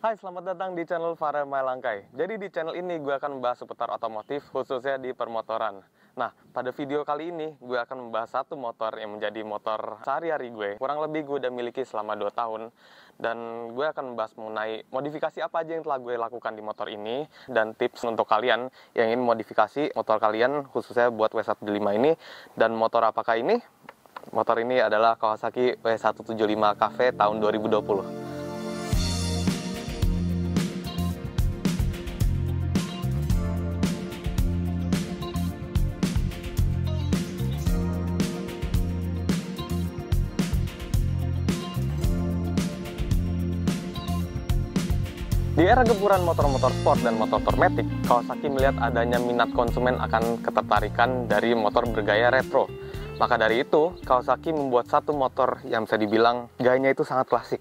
Hai, selamat datang di channel Farel Mailangkai. Jadi di channel ini gue akan membahas seputar otomotif, khususnya di permotoran. Nah, pada video kali ini gue akan membahas satu motor yang menjadi motor sehari-hari gue. Kurang lebih gue udah miliki selama 2 tahun. Dan gue akan membahas mengenai modifikasi apa aja yang telah gue lakukan di motor ini. Dan tips untuk kalian yang ingin modifikasi motor kalian, khususnya buat W175 ini. Dan motor apakah ini? Motor ini adalah Kawasaki W175 KV tahun 2020. Di era gempuran motor-motor sport dan motor-motor matic, Kawasaki melihat adanya minat konsumen akan ketertarikan dari motor bergaya retro. Maka dari itu, Kawasaki membuat satu motor yang bisa dibilang gayanya itu sangat klasik.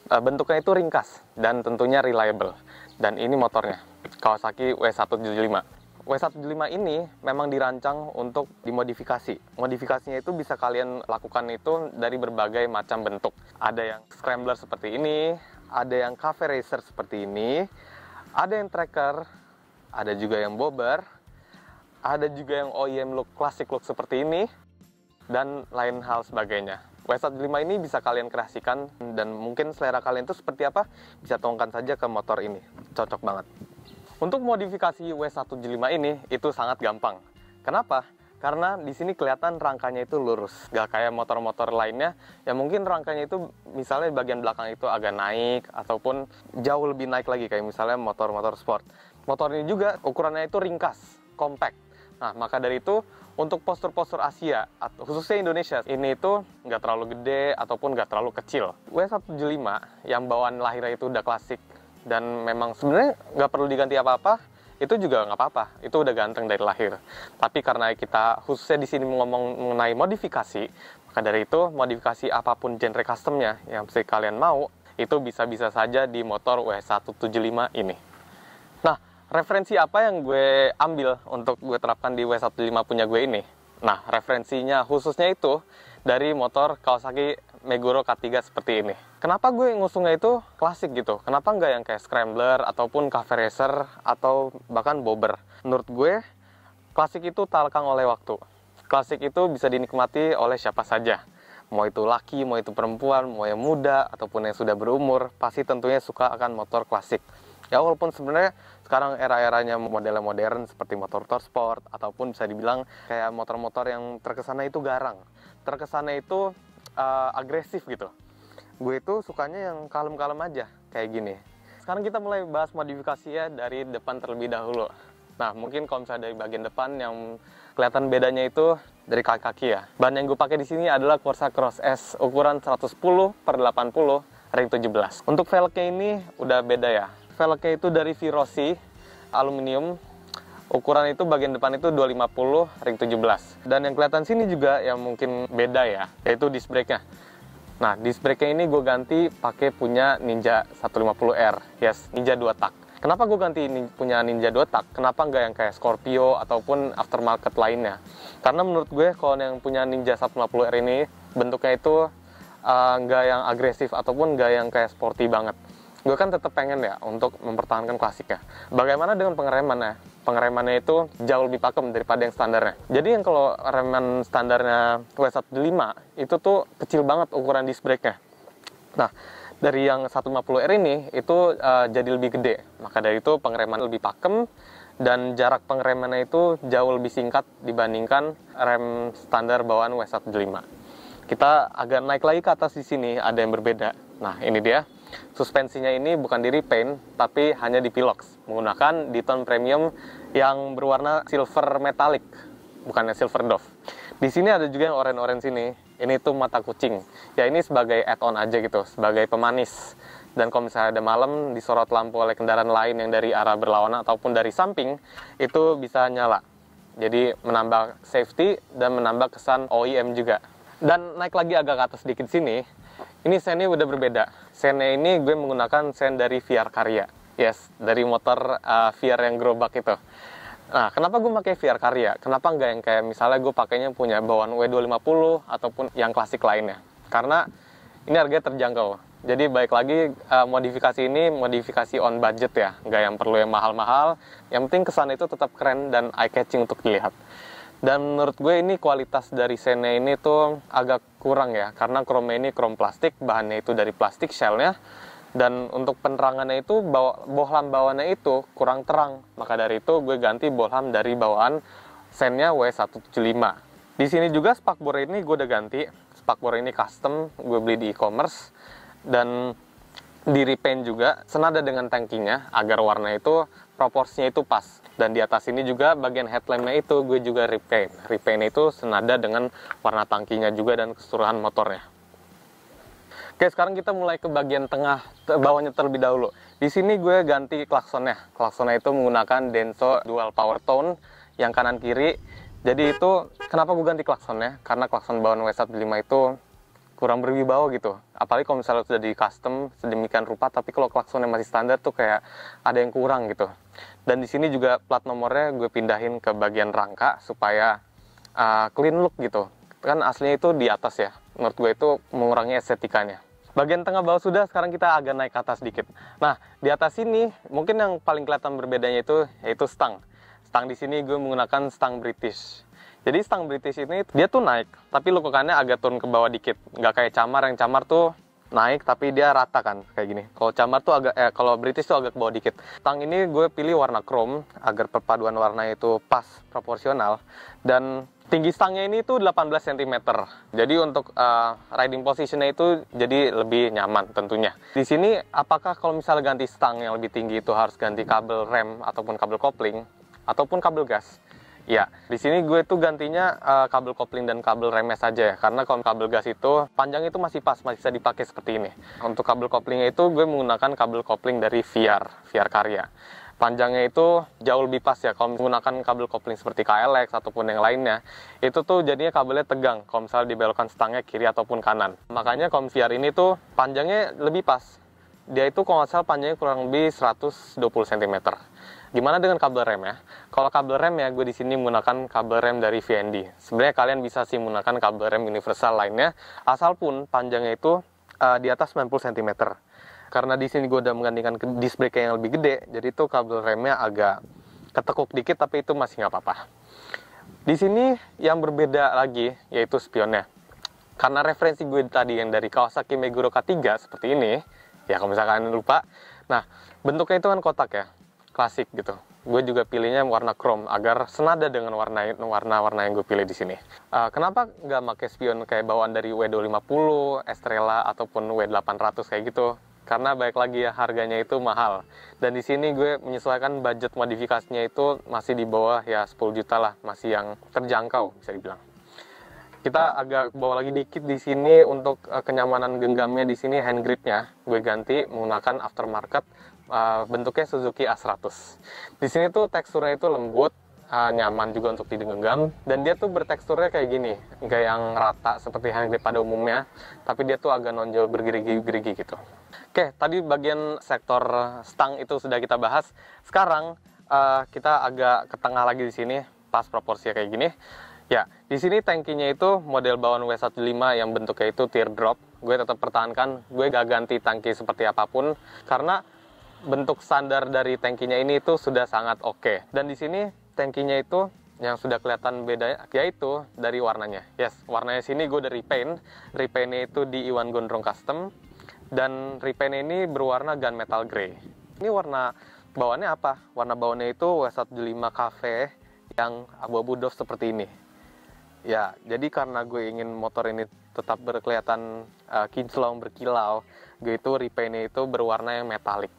Bentuknya itu ringkas dan tentunya reliable. Dan ini motornya, Kawasaki W175. W175 ini memang dirancang untuk dimodifikasi. Modifikasinya itu bisa kalian lakukan itu dari berbagai macam bentuk. Ada yang scrambler seperti ini, ada yang cafe racer seperti ini, ada yang tracker, ada juga yang bobber, ada juga yang OEM look, classic look seperti ini, dan lain hal sebagainya. W175 ini bisa kalian kreasikan, dan mungkin selera kalian itu seperti apa, bisa tuangkan saja ke motor ini. Cocok banget. Untuk modifikasi W175 ini, itu sangat gampang. Kenapa? Karena di sini kelihatan rangkanya itu lurus, gak kayak motor-motor lainnya yang mungkin rangkanya itu misalnya bagian belakang itu agak naik ataupun jauh lebih naik lagi kayak misalnya motor-motor sport. Motor ini juga ukurannya itu ringkas, compact. Nah, maka dari itu untuk postur-postur Asia, khususnya Indonesia, ini itu nggak terlalu gede ataupun nggak terlalu kecil. W175 yang bawaan lahirnya itu udah klasik dan memang sebenarnya nggak perlu diganti apa-apa. Itu juga nggak apa-apa, itu udah ganteng dari lahir. Tapi karena kita khususnya di sini ngomong mengenai modifikasi, maka dari itu modifikasi apapun genre customnya yang mesti kalian mau, itu bisa-bisa saja di motor W175 ini. Nah, referensi apa yang gue ambil untuk gue terapkan di W175 punya gue ini? Nah, referensinya khususnya itu dari motor Kawasaki Meguro K3 seperti ini. Kenapa gue ngusungnya itu klasik gitu? Kenapa nggak yang kayak scrambler ataupun cafe racer atau bahkan bobber? Menurut gue, klasik itu tak lekang oleh waktu. Klasik itu bisa dinikmati oleh siapa saja. Mau itu laki, mau itu perempuan, mau yang muda ataupun yang sudah berumur, pasti tentunya suka akan motor klasik. Ya walaupun sebenarnya sekarang era-eranya modelnya modern seperti motor-motor sport ataupun bisa dibilang kayak motor-motor yang terkesannya itu garang, terkesannya itu agresif gitu. Gue itu sukanya yang kalem-kalem aja kayak gini. Sekarang kita mulai bahas modifikasi ya dari depan terlebih dahulu. Nah mungkin kalau misalnya dari bagian depan yang kelihatan bedanya itu dari kaki-kaki ya. Ban yang gue pakai di sini adalah Corsa Cross S ukuran 110/80 ring 17. Untuk velgnya ini udah beda ya. Velgnya itu dari Virosi aluminium. Ukuran itu bagian depan itu 250 ring 17. Dan yang kelihatan sini juga yang mungkin beda ya, yaitu disc brake-nya. Nah, disc brake-nya ini gue ganti pakai punya Ninja 150R. Yes, Ninja 2 tak. Kenapa gue ganti punya Ninja 2 tak? Kenapa nggak yang kayak Scorpio ataupun aftermarket lainnya? Karena menurut gue kalau yang punya Ninja 150R ini bentuknya itu nggak yang agresif ataupun nggak yang kayak sporty banget. Gue kan tetap pengen ya untuk mempertahankan klasiknya. Bagaimana dengan pengeremannya? Pengeremannya itu jauh lebih pakem daripada yang standarnya. Jadi yang kalau reman standarnya W175 itu tuh kecil banget ukuran disc brake-nya. Nah, dari yang 150R ini itu jadi lebih gede. Maka dari itu pengereman lebih pakem dan jarak pengeremannya itu jauh lebih singkat dibandingkan rem standar bawaan W175. Kita agak naik lagi ke atas di sini ada yang berbeda. Nah, ini dia. Suspensinya ini bukan di repaint, tapi hanya di Pilox, menggunakan Dayton Premium yang berwarna silver metallic, bukannya silver dove. Di sini ada juga yang oranye-oranye sini, ini tuh mata kucing. Ya ini sebagai add-on aja gitu, sebagai pemanis. Dan kalau misalnya ada malam disorot lampu oleh kendaraan lain yang dari arah berlawanan ataupun dari samping, itu bisa nyala. Jadi menambah safety dan menambah kesan OEM juga. Dan naik lagi agak ke atas sedikit sini, ini sennya udah berbeda. Sennya ini gue menggunakan sen dari VR Karya. Yes, dari motor VR yang gerobak itu. Nah, kenapa gue pakai VR Karya? Kenapa nggak yang kayak misalnya gue pakainya punya bawaan W250 ataupun yang klasik lainnya? Karena ini harganya terjangkau. Jadi baik lagi, modifikasi ini modifikasi on budget ya, nggak yang perlu yang mahal-mahal. Yang penting kesan itu tetap keren dan eye catching untuk dilihat. Dan menurut gue ini kualitas dari Xenia ini tuh agak kurang ya, karena chrome ini chrome plastik, bahannya itu dari plastik shellnya. Dan untuk penerangannya itu, bohlam bawaannya itu kurang terang. Maka dari itu gue ganti bohlam dari bawaan Xenia W175. Di sini juga spakbor ini gue udah ganti. Spakbor ini custom, gue beli di e-commerce. Dan di repaint juga senada dengan tankinya agar warna itu proporsinya itu pas. Dan di atas ini juga bagian headlampnya itu gue juga repaint. Repaint itu senada dengan warna tangkinya juga dan keseluruhan motornya. Oke, sekarang kita mulai ke bagian tengah bawahnya terlebih dahulu. Di sini gue ganti klaksonnya. Klaksonnya itu menggunakan Denso Dual Power Tone yang kanan kiri. Jadi itu kenapa gue ganti klaksonnya? Karena klakson bawaan W175 itu kurang berwibawa gitu. Apalagi kalau misalnya sudah di custom sedemikian rupa, tapi kalau klaksonnya masih standar tuh kayak ada yang kurang gitu. Dan di sini juga plat nomornya gue pindahin ke bagian rangka supaya clean look gitu. Kan aslinya itu di atas ya. Menurut gue itu mengurangi estetikanya. Bagian tengah bawah sudah, sekarang kita agak naik ke atas sedikit. Nah, di atas ini mungkin yang paling kelihatan berbedanya itu yaitu stang. Stang di sini gue menggunakan stang British. Jadi stang British ini dia tuh naik, tapi lekukannya agak turun ke bawah dikit. Nggak kayak camar, yang camar tuh naik tapi dia rata kan, kayak gini. Kalau camar tuh kalau British tuh agak ke bawah dikit. Stang ini gue pilih warna chrome agar perpaduan warnanya itu pas, proporsional. Dan tinggi stangnya ini tuh 18 cm. Jadi untuk riding positionnya itu jadi lebih nyaman tentunya. Di sini apakah kalau misalnya ganti stang yang lebih tinggi itu harus ganti kabel rem ataupun kabel kopling ataupun kabel gas? Ya, di sini gue tuh gantinya kabel kopling dan kabel remnya saja ya. Karena kalau kabel gas itu panjang itu masih pas, masih bisa dipakai seperti ini. Untuk kabel koplingnya itu gue menggunakan kabel kopling dari VR Karya. Panjangnya itu jauh lebih pas ya. Kalau menggunakan kabel kopling seperti KLX ataupun yang lainnya, itu tuh jadinya kabelnya tegang kalau misalnya dibelokkan stangnya kiri ataupun kanan. Makanya kalau VR ini tuh panjangnya lebih pas. Dia itu kalau nggak salah panjangnya kurang lebih 120 cm. Gimana dengan kabel rem ya? Kalau kabel rem ya, gue di sini menggunakan kabel rem dari VND. Sebenarnya kalian bisa sih menggunakan kabel rem universal lainnya, asal pun panjangnya itu di atas 90 cm. Karena di sini gue udah menggantikan disc brake yang lebih gede, jadi itu kabel remnya agak ketekuk dikit, tapi itu masih nggak apa-apa. Di sini yang berbeda lagi yaitu spionnya. Karena referensi gue tadi yang dari Kawasaki Meguro K3 seperti ini, ya kalau misalkan kalian lupa, nah bentuknya itu kan kotak ya, klasik gitu. Gue juga pilihnya warna chrome agar senada dengan warna yang gue pilih di sini. Kenapa nggak pakai spion kayak bawaan dari W250, Estrella ataupun W800 kayak gitu? Karena baik lagi ya, harganya itu mahal. Dan di sini gue menyesuaikan budget modifikasinya itu masih di bawah ya 10 juta lah, masih yang terjangkau bisa dibilang. Kita agak bawa lagi dikit di sini untuk kenyamanan genggamnya. Di sini hand gripnya gue ganti menggunakan aftermarket bentuknya Suzuki A100. Di sini tuh teksturnya itu lembut, nyaman juga untuk digenggam, dan dia tuh berteksturnya kayak gini, nggak yang rata seperti hand grip pada umumnya, tapi dia tuh agak nonjol bergerigi-gerigi gitu. Oke, tadi bagian sektor stang itu sudah kita bahas. Sekarang kita agak ke tengah lagi di sini, pas proporsinya kayak gini. Ya, di sini tangkinya itu model bawaan W175 yang bentuknya itu teardrop. Gue tetap pertahankan, gue gak ganti tangki seperti apapun, karena bentuk standar dari tangkinya ini itu sudah sangat oke. Dan di sini tangkinya itu yang sudah kelihatan beda yaitu dari warnanya. Yes, warnanya sini gue udah repaint. Repaintnya itu di Iwan Gondrong Custom. Dan repaint ini berwarna gunmetal grey. Ini warna bawaannya apa? Warna bawaannya itu W175 Cafe yang abu-abu doff seperti ini. Ya, jadi karena gue ingin motor ini tetap berkelihatan kinclong, berkilau, gue itu repaintnya itu berwarna yang metalik.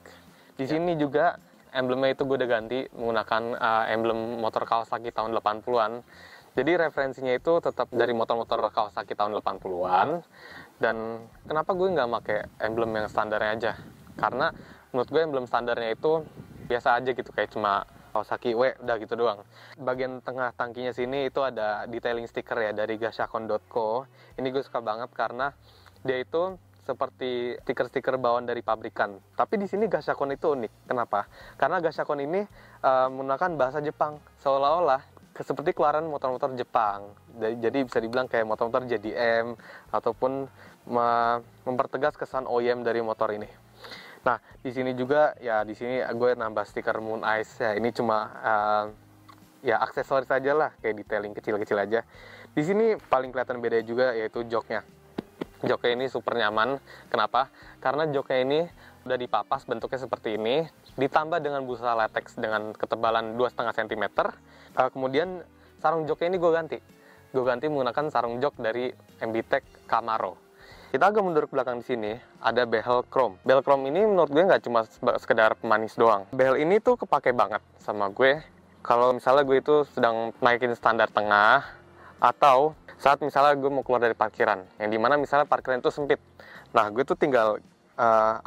Di sini juga emblemnya itu gue udah ganti menggunakan emblem motor Kawasaki tahun 80-an. Jadi referensinya itu tetap dari motor-motor Kawasaki tahun 80-an. Dan kenapa gue nggak pakai emblem yang standarnya aja? Karena menurut gue emblem standarnya itu biasa aja gitu, kayak cuma Kawasaki W, udah gitu doang. Bagian tengah tangkinya sini itu ada detailing stiker ya dari Gashakon.co. Ini gue suka banget karena dia itu seperti stiker-stiker bawaan dari pabrikan. Tapi di sini Gashakon itu unik. Kenapa? Karena Gashakon ini menggunakan bahasa Jepang, seolah-olah seperti keluaran motor-motor Jepang. Jadi bisa dibilang kayak motor-motor JDM ataupun mempertegas kesan OEM dari motor ini. Nah, di sini juga ya, di sini gue nambah stiker Moon Eyes ya. Ini cuma ya aksesoris aja lah, kayak detailing kecil-kecil aja. Di sini paling kelihatan beda juga yaitu joknya. Joknya ini super nyaman. Kenapa? Karena joknya ini udah dipapas bentuknya seperti ini, ditambah dengan busa latex dengan ketebalan 2,5 cm. Kemudian sarung joknya ini gue ganti menggunakan sarung jok dari MBTEC Camaro. Kita agak mundur ke belakang di sini, ada behel chrome. Behel chrome ini menurut gue nggak cuma sekedar pemanis doang. Behel ini tuh kepake banget sama gue kalau misalnya gue itu sedang naikin standar tengah, atau saat misalnya gue mau keluar dari parkiran, yang dimana misalnya parkiran itu sempit. Nah, gue tuh tinggal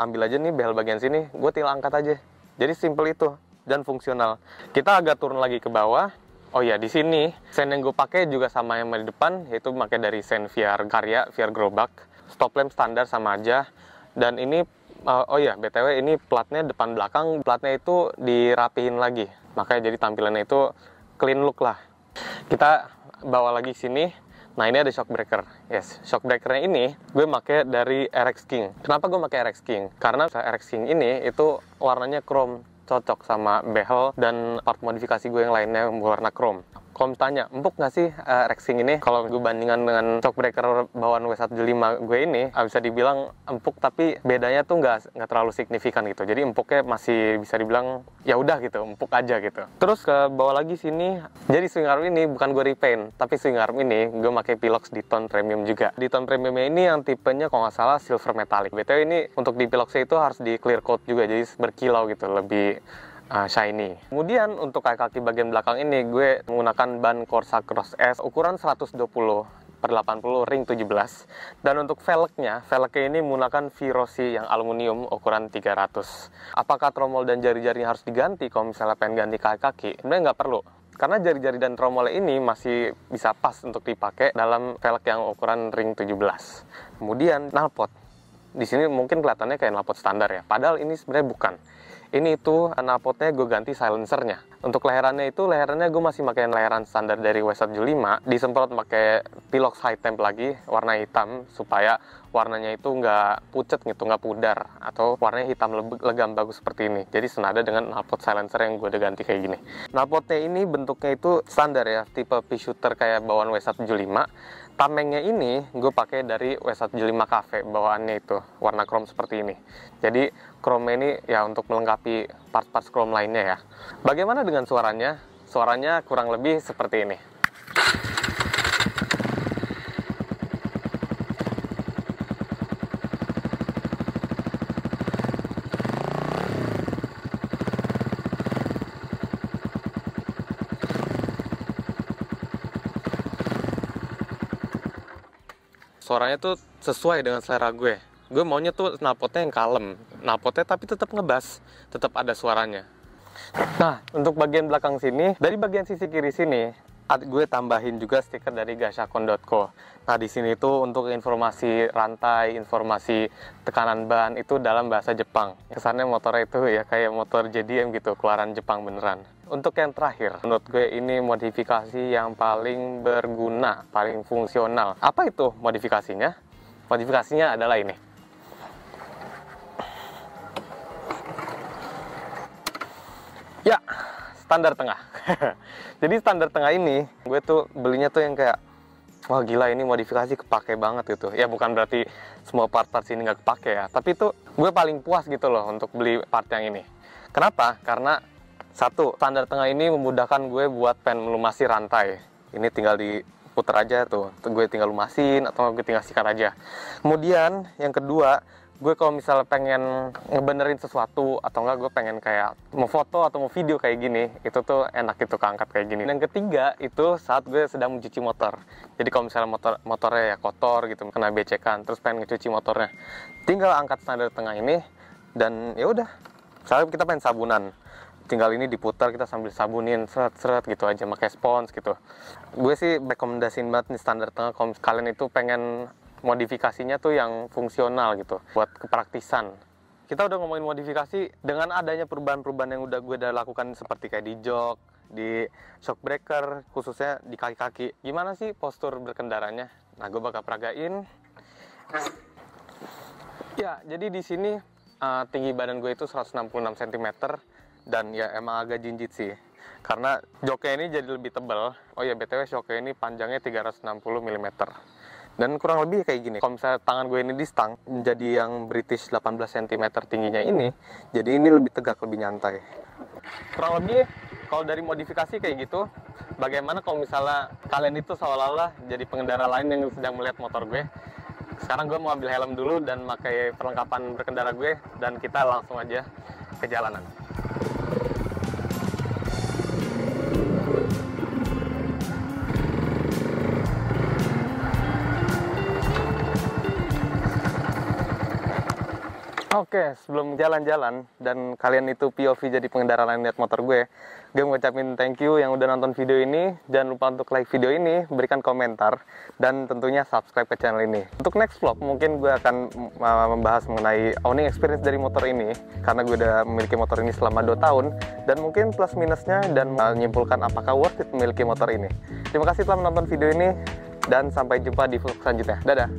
ambil aja nih behel bagian sini, gue tinggal angkat aja. Jadi simple itu dan fungsional. Kita agak turun lagi ke bawah. Oh ya, di sini sen yang gue pakai juga sama yang di depan, yaitu pakai dari sen VR Karya, VR Gerobak. Stop lamp standar sama aja. Dan ini, oh ya, BTW ini platnya depan belakang, platnya itu dirapihin lagi. Makanya jadi tampilannya itu clean look lah. Kita bawa lagi sini. Nah, ini ada shock breaker. Yes, shock breakernya ini gue pakai dari RX King. Kenapa gue pakai RX King? Karena RX King ini itu warnanya chrome, cocok sama behel dan part modifikasi gue yang lainnya warna chrome. Kalau tanya, empuk nggak sih RX King ini? Kalau gue bandingkan dengan shock breaker bawaan W175 gue ini, bisa dibilang empuk, tapi bedanya tuh nggak terlalu signifikan gitu. Jadi empuknya masih bisa dibilang ya udah gitu, empuk aja gitu. Terus ke bawah lagi sini, jadi swing arm ini bukan gue repaint, tapi swing arm ini gue pakai Pilox Diton Premium juga. Diton Premiumnya ini yang tipenya kalau nggak salah silver metallic. BTW ini untuk di Piloxnya itu harus di clear coat juga, jadi berkilau gitu, lebih shiny. Kemudian untuk kaki bagian belakang ini gue menggunakan ban Corsa Cross S ukuran 120/80 ring 17. Dan untuk velgnya ini menggunakan Virosi yang aluminium ukuran 300. Apakah tromol dan jari-jarinya harus diganti kalau misalnya pengen ganti kaki? Sebenarnya nggak perlu. Karena jari-jari dan tromol ini masih bisa pas untuk dipakai dalam velg yang ukuran ring 17. Kemudian knalpot. Di sini mungkin kelihatannya kayak knalpot standar ya. Padahal ini sebenarnya bukan. Ini itu knalpotnya gue ganti silencernya. Untuk leherannya gue masih pakai leheran standar dari W175, disemprot pakai Pilox High Temp lagi warna hitam supaya warnanya itu nggak pucet gitu, nggak pudar, atau warnanya hitam legam bagus seperti ini. Jadi senada dengan knalpot silencer yang gue udah ganti kayak gini. Knalpotnya ini bentuknya itu standar ya, tipe P-shooter kayak bawaan W175. Tamengnya ini gue pakai dari W175 Cafe, bawaannya itu warna chrome seperti ini. Jadi chrome ini ya untuk melengkapi part-part chrome lainnya ya. Bagaimana dengan suaranya? Suaranya kurang lebih seperti ini. Suaranya tuh sesuai dengan selera gue. Gue maunya tuh knalpotnya yang kalem, knalpotnya tapi tetap ngebas, tetap ada suaranya. Nah, untuk bagian belakang sini, dari bagian sisi kiri sini, gue tambahin juga stiker dari Gashakon.co. Nah, di sini tuh untuk informasi rantai, informasi tekanan ban itu dalam bahasa Jepang. Kesannya motornya itu ya kayak motor JDM gitu, keluaran Jepang beneran. Untuk yang terakhir, menurut gue ini modifikasi yang paling berguna, paling fungsional. Apa itu modifikasinya? Modifikasinya adalah ini. Ya, standar tengah. Jadi standar tengah ini, gue tuh belinya tuh yang kayak, wah gila ini modifikasi kepake banget gitu. Ya bukan berarti semua part-part sini nggak kepake ya. Tapi tuh gue paling puas gitu loh untuk beli part yang ini. Kenapa? Karena satu, standar tengah ini memudahkan gue buat pengen melumasi rantai. Ini tinggal diputer aja tuh. Gue tinggal lumasin atau gue tinggal sikat aja. Kemudian yang kedua, gue kalau misalnya pengen ngebenerin sesuatu atau enggak gue pengen kayak mau foto atau mau video kayak gini, itu tuh enak gitu keangkat kayak gini. Dan yang ketiga itu saat gue sedang mencuci motor. Jadi kalau misalnya motornya ya kotor gitu, kena becekan, terus pengen ngecuci motornya, tinggal angkat standar tengah ini dan ya udah. Misalnya kita pengen sabunan, tinggal ini diputar, kita sambil sabunin seret-seret gitu aja, pakai spons gitu. Gue sih rekomendasiin banget nih standar tengah kalau kalian itu pengen modifikasinya tuh yang fungsional gitu, buat kepraktisan. Kita udah ngomongin modifikasi, dengan adanya perubahan-perubahan yang gue udah lakukan seperti kayak di jok, di shock breaker, khususnya di kaki-kaki. Gimana sih postur berkendaranya? Nah, gue bakal peragain. Ya, jadi di sini tinggi badan gue itu 166 cm dan ya emang agak jinjit sih. Karena joknya ini jadi lebih tebal. Oh ya, BTW joknya ini panjangnya 360 mm. Dan kurang lebih kayak gini. Kalau misalnya tangan gue ini di stang, jadi yang British 18 cm tingginya ini, jadi ini lebih tegak, lebih nyantai. Kurang lebih kalau dari modifikasi kayak gitu, bagaimana kalau misalnya kalian itu seolah-olah jadi pengendara lain yang sedang melihat motor gue. Sekarang gue mau ambil helm dulu dan pakai perlengkapan berkendara gue, dan kita langsung aja ke jalanan. Oke, sebelum jalan-jalan dan kalian itu POV jadi pengendara lain lihat motor gue mau ucapin thank you yang udah nonton video ini. Jangan lupa untuk like video ini, berikan komentar, dan tentunya subscribe ke channel ini. Untuk next vlog, mungkin gue akan membahas mengenai owning experience dari motor ini, karena gue udah memiliki motor ini selama 2 tahun, dan mungkin plus minusnya, dan menyimpulkan apakah worth it memiliki motor ini. Terima kasih telah menonton video ini, dan sampai jumpa di vlog selanjutnya. Dadah!